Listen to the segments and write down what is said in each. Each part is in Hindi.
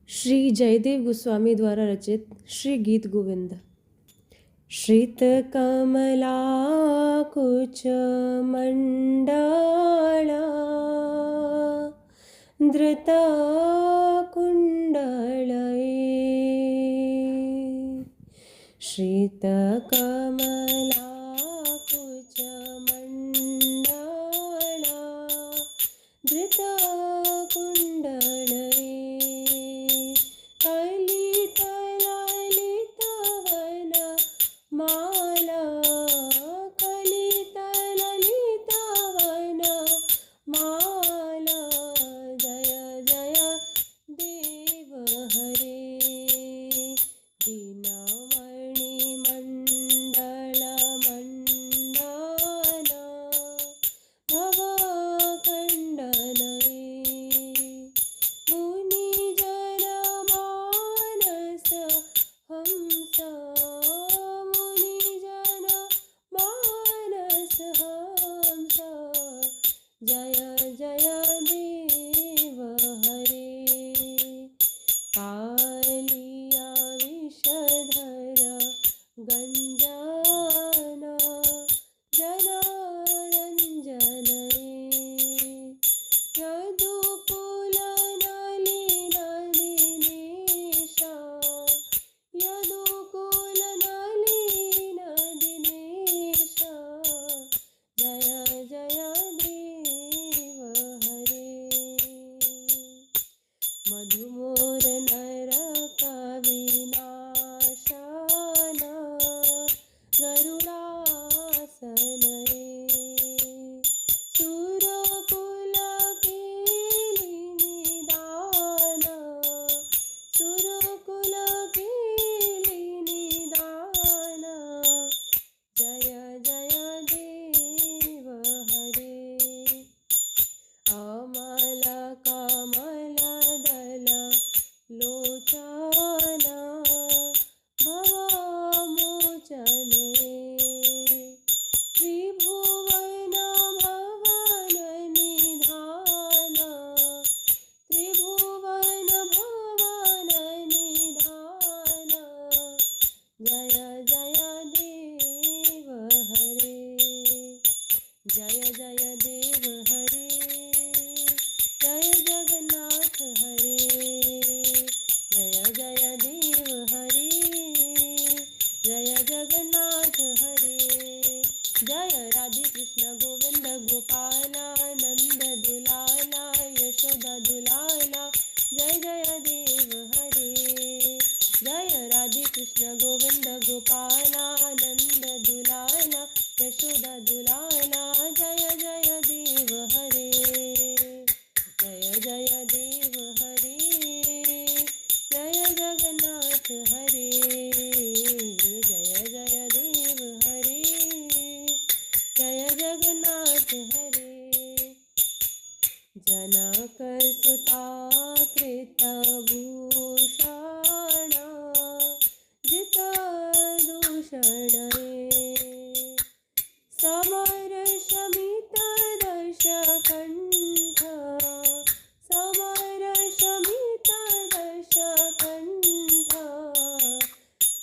श्री जयदेव गोस्वामी द्वारा रचित श्री गीत गोविंद। श्रित कमला कुच मंडला धृत कुंडलये श्रित कमला कुच मंडला धृत कुंडलये कलित ललित वन माला कलित ललित वन माला जय जय देव हरे दीनमणि मंडल मंडन भवखंडनये मुनिजन मानस हंस मुनिजन मानस हंस जय जय देव हरे कालिया विषधर गंजन जनरंजनये यदुकुल नलिन दिनेश यदुकुल नलिन दिनेश जय जय देव हरे मधुमोर नरक विनाशन गरुडासनये सुरकुल केली निदान सुरकुल केली निदान जय जय देव हरे अमल कमल दल लोचन भवमोचनये त्रिभुवन भवन निधान त्रिभुवन भवन निधान जय जय देव हरे जय जय देव हरे जय जगन्नाथ हरे जय जय देव हरे जय जगन्नाथ हरे जय राधे कृष्ण गोविंद गोपाला नंद दुलाला यशोदा दुलाला जय जय देव हरे जय राधे कृष्ण गोविंद गोपाला नंद दुलाला यशोदा दुलाला जय जय देव हरे जय जय देव हरे जय जगन्नाथ हरे जय जय देव हरे जय जगन्नाथ हरे जनक सुता कृत भूषण जित दूषणये समर शमित दश कंठ समर शमित दश कंठ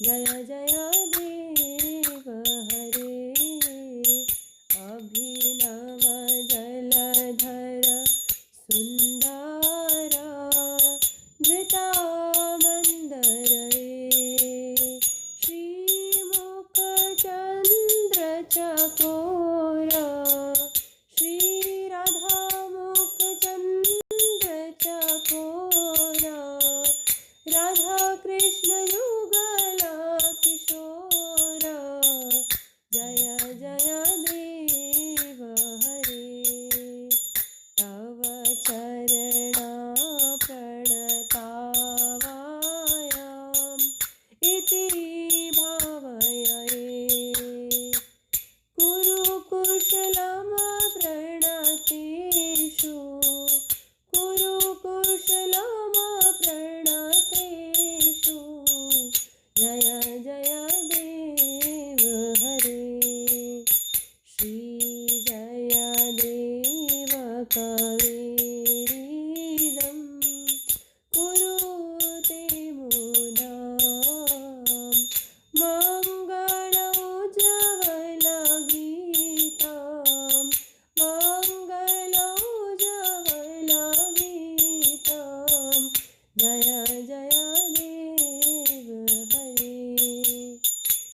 जय जय देव हरे अभिनव जलधर सुंदर धृतामंदरये श्रीमुख चंद्र चकोर श्री राधामुख चंद्र चकोर राधा कृष्ण युगल किशोर जय जय देव हरे तव चरण प्रणताव जय जय